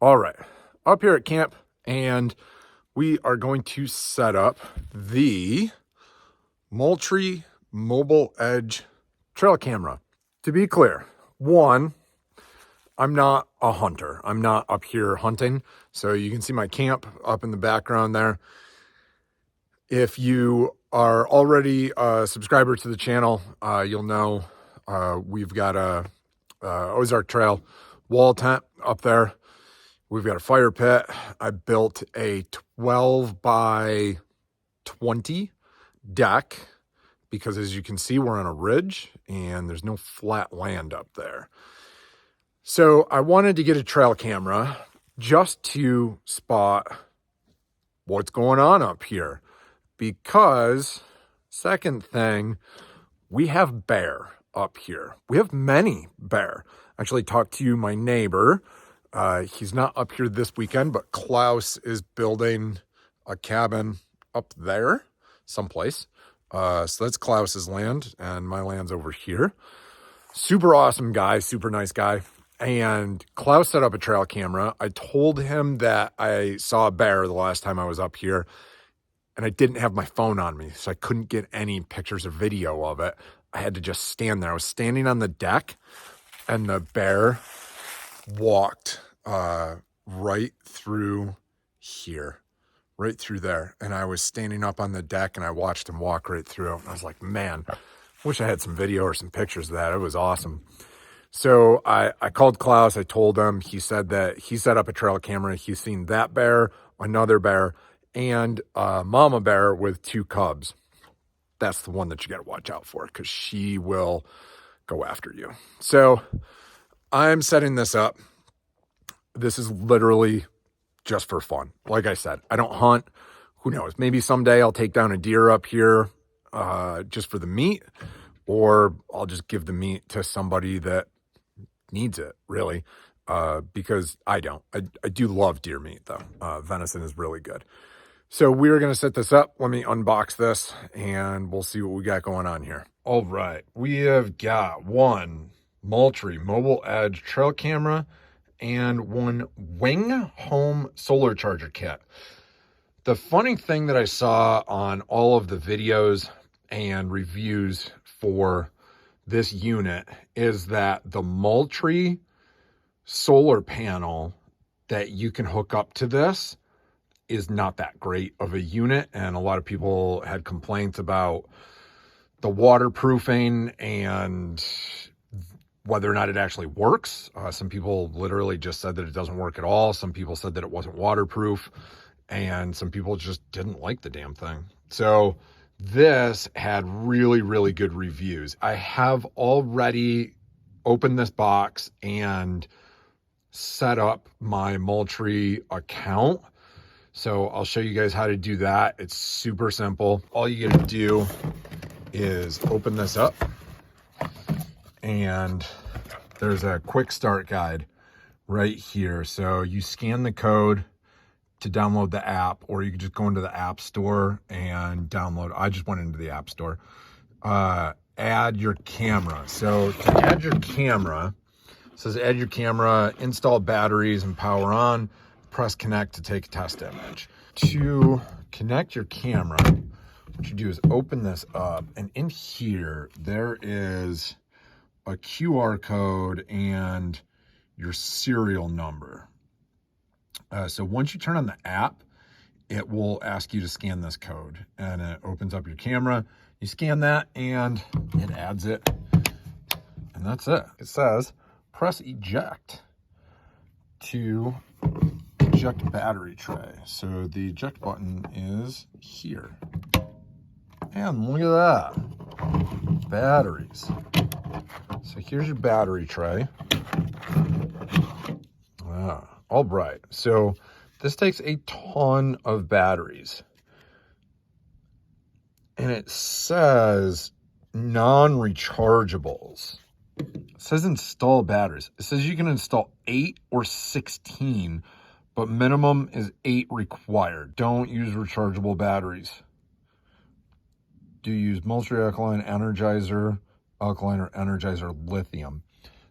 All right, up here at camp, and we are going to set up the Moultrie Mobile Edge trail camera. To be clear, one, I'm not a hunter. I'm not up here hunting. So you can see my camp up in the background there. If you are already a subscriber to the channel, you'll know we've got a Ozark Trail wall tent up there. We've got a fire pit. I built a 12 by 20 deck because, as you can see, we're on a ridge and there's no flat land up there. So I wanted to get a trail camera just to spot what's going on up here, because second thing, we have bear up here. We have many bear. I actually talked to my neighbor. He's not up here this weekend, but Klaus is building a cabin up there someplace. So that's Klaus's land, and my land's over here. Super awesome guy, super nice guy. And Klaus set up a trail camera. I told him that I saw a bear the last time I was up here, and I didn't have my phone on me, so I couldn't get any pictures or video of it. I had to just stand there. I was standing on the deck, and the bear walked right through here, right through there. And I was standing up on the deck, and I watched him walk right through. And I was like, man, wish I had some video or some pictures of that. It was awesome. So I called Klaus. I told him. He said that he set up a trail camera. He's seen that bear, another bear, and a mama bear with 2 cubs. That's the one that you got to watch out for, because she will go after you. So I'm setting this up. This is literally just for fun. Like I said, I don't hunt. Who knows? Maybe someday I'll take down a deer up here just for the meat, or I'll just give the meat to somebody that needs it, really, because I don't. I do love deer meat, though. Venison is really good. So we're going to set this up. Let me unbox this, and we'll see what we got going on here. All right. We have got one Moultrie Mobile Edge trail camera and one WingHome solar charger kit. The funny thing that I saw on all of the videos and reviews for this unit is that the Moultrie solar panel that you can hook up to this is not that great of a unit, and a lot of people had complaints about the waterproofing and whether or not it actually works. Some people literally just said that it doesn't work at all. Some people said that it wasn't waterproof, and some people just didn't like the damn thing. So this had really, really good reviews. I have already opened this box and set up my Moultrie account. So I'll show you guys how to do that. It's super simple. All you gotta do is open this up, and there's a quick start guide right here. So you scan the code to download the app, or you can just go into the app store and download. I just went into the app store. Add your camera. So to add your camera, it says add your camera, install batteries and power on, press connect to take a test image. To connect your camera, what you do is open this up, and in here there is a QR code and your serial number. So once you turn on the app, it will ask you to scan this code, and it opens up your camera. You scan that and it adds it, and that's it. It says press eject to eject battery tray. So the eject button is here, and look at that, batteries. So here's your battery tray. All right, so this takes a ton of batteries, and it says non-rechargeables. It says install batteries. It says you can install 8 or 16, but minimum is 8 required. Don't use rechargeable batteries. Do use Moultrie Alkaline, Energizer Alkaline, or Energizer Lithium.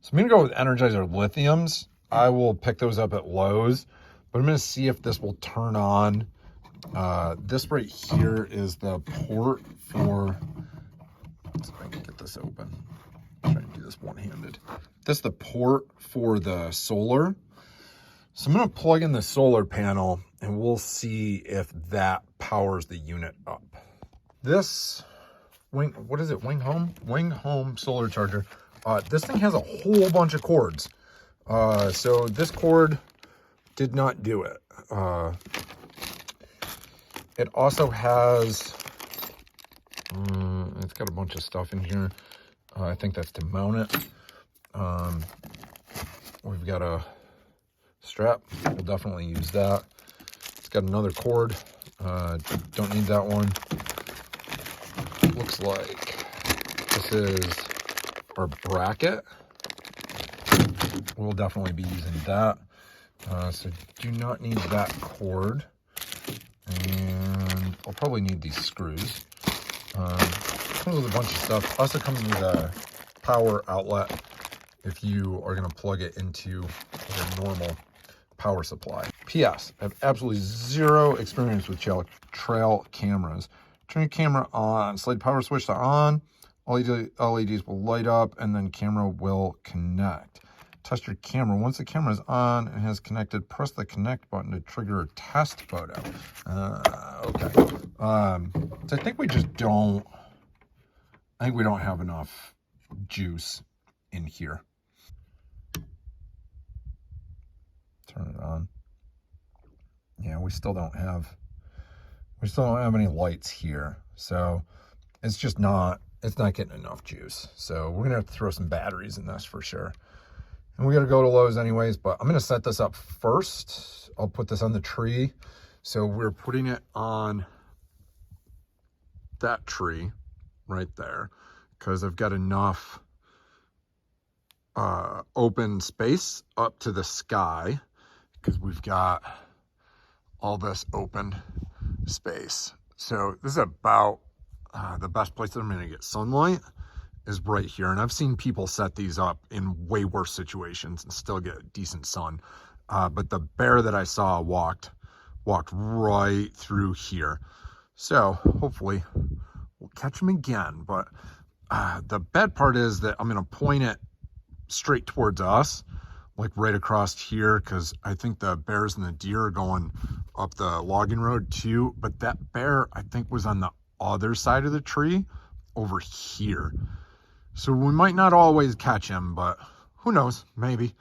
So I'm gonna go with Energizer Lithiums, I will pick those up at Lowe's, but I'm going to see if this will turn on. This right here is the port for, let's see if I can get this open. I'm trying to do this one-handed. This is the port for the solar. So I'm going to plug in the solar panel and we'll see if that powers the unit up. This what is it? WingHome solar charger. This thing has a whole bunch of cords. So this cord did not do it. It also has, it's got a bunch of stuff in here. I think that's to mount it. We've got a strap. We'll definitely use that. It's got another cord. Don't need that one. Looks like this is our bracket. We'll definitely be using that. So do not need that cord. And I'll probably need these screws. Comes with a bunch of stuff. Also comes with a power outlet if you are going to plug it into your normal power supply. P.S. I have absolutely zero experience with trail cameras. Turn your camera on, slide power switch to on, LEDs will light up, and then camera will connect. Test your camera. Once the camera is on and has connected, press the connect button to trigger a test photo. Okay. So I think we don't have enough juice in here. Turn it on. Yeah, we still don't have any lights here. So it's not getting enough juice. So we're gonna have to throw some batteries in this for sure. And we got to go to Lowe's anyways, but I'm going to set this up first. I'll put this on the tree. So we're putting it on that tree right there because I've got enough open space up to the sky because we've got all this open space. So this is about the best place that I'm going to get sunlight is right here. And I've seen people set these up in way worse situations and still get decent sun. But the bear that I saw walked right through here. So hopefully we'll catch him again. But the bad part is that I'm going to point it straight towards us, like right across here, because I think the bears and the deer are going up the logging road too. But that bear, I think, was on the other side of the tree over here. So we might not always catch him, but who knows, maybe.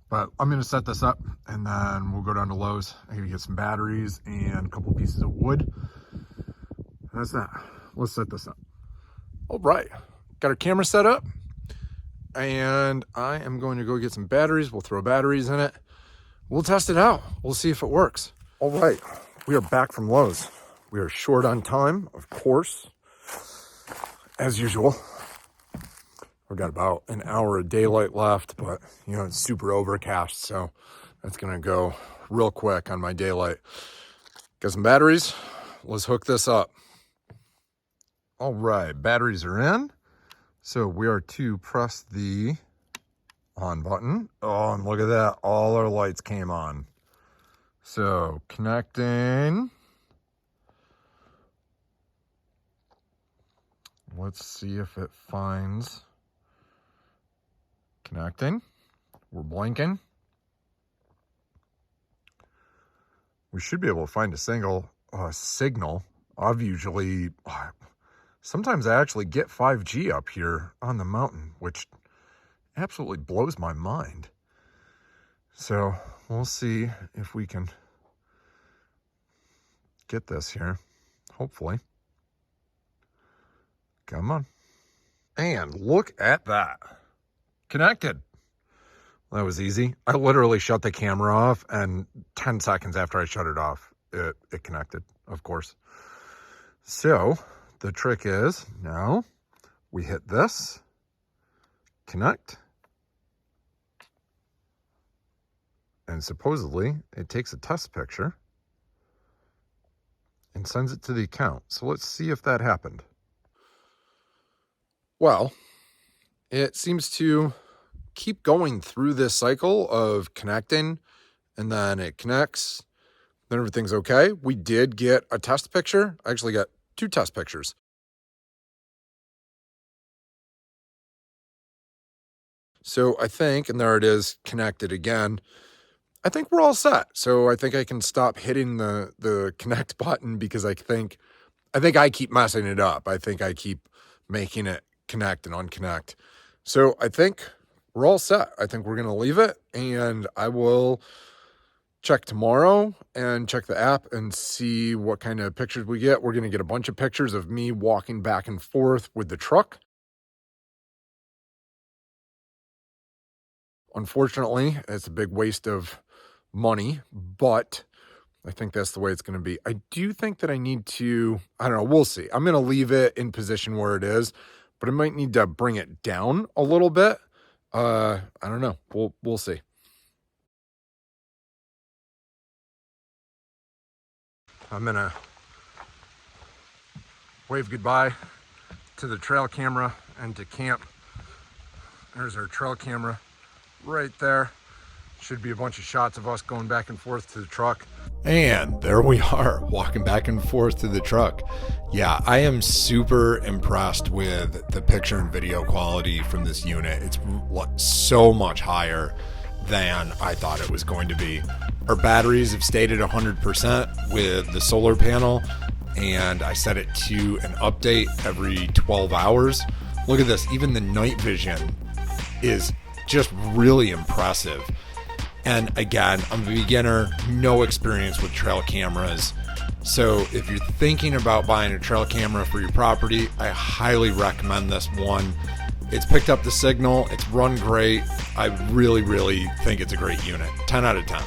But I'm going to set this up and then we'll go down to Lowe's. I got to get some batteries and a couple pieces of wood. That's that. Let's set this up. All right. Got our camera set up and I am going to go get some batteries. We'll throw batteries in it. We'll test it out. We'll see if it works. All right. We are back from Lowe's. We are short on time, of course, as usual. We've got about an hour of daylight left, but you know, it's super overcast, so that's gonna go real quick on my daylight. Got some batteries. Let's hook this up. All right, batteries are in. So we are to press the on button. Oh, and look at that. All our lights came on. So connecting. Let's see if it finds. Connecting. We're blinking. We should be able to find a single signal. Sometimes I actually get 5G up here on the mountain, which absolutely blows my mind. So we'll see if we can get this here, hopefully. Come on. And look at that. Connected. That was easy. I literally shut the camera off and 10 seconds after I shut it off, it connected, of course. So the trick is now we hit this, connect, and supposedly it takes a test picture and sends it to the account. So let's see if that happened. Well, it seems to keep going through this cycle of connecting, and then it connects, then everything's okay. We did get a test picture. I actually got 2 test pictures. So I think, and there it is, connected again. I think we're all set. So I think I can stop hitting the connect button, because I think I keep messing it up. I think I keep making it connect and unconnect. So I think we're all set. I think we're going to leave it, and I will check tomorrow and check the app and see what kind of pictures we get. We're going to get a bunch of pictures of me walking back and forth with the truck. Unfortunately, it's a big waste of money, but I think that's the way it's going to be. I do think that I need to, I don't know, we'll see. I'm going to leave it in position where it is, but I might need to bring it down a little bit. I don't know. We'll see. I'm going to wave goodbye to the trail camera and to camp. There's our trail camera right there. Should be a bunch of shots of us going back and forth to the truck. And there we are, walking back and forth to the truck. Yeah, I am super impressed with the picture and video quality from this unit. It's so much higher than I thought it was going to be. Our batteries have stayed at 100% with the solar panel, and I set it to an update every 12 hours. Look at this, even the night vision is just really impressive. And again, I'm a beginner, no experience with trail cameras. So if you're thinking about buying a trail camera for your property, I highly recommend this one. It's picked up the signal, it's run great. I really, really think it's a great unit. 10 out of 10.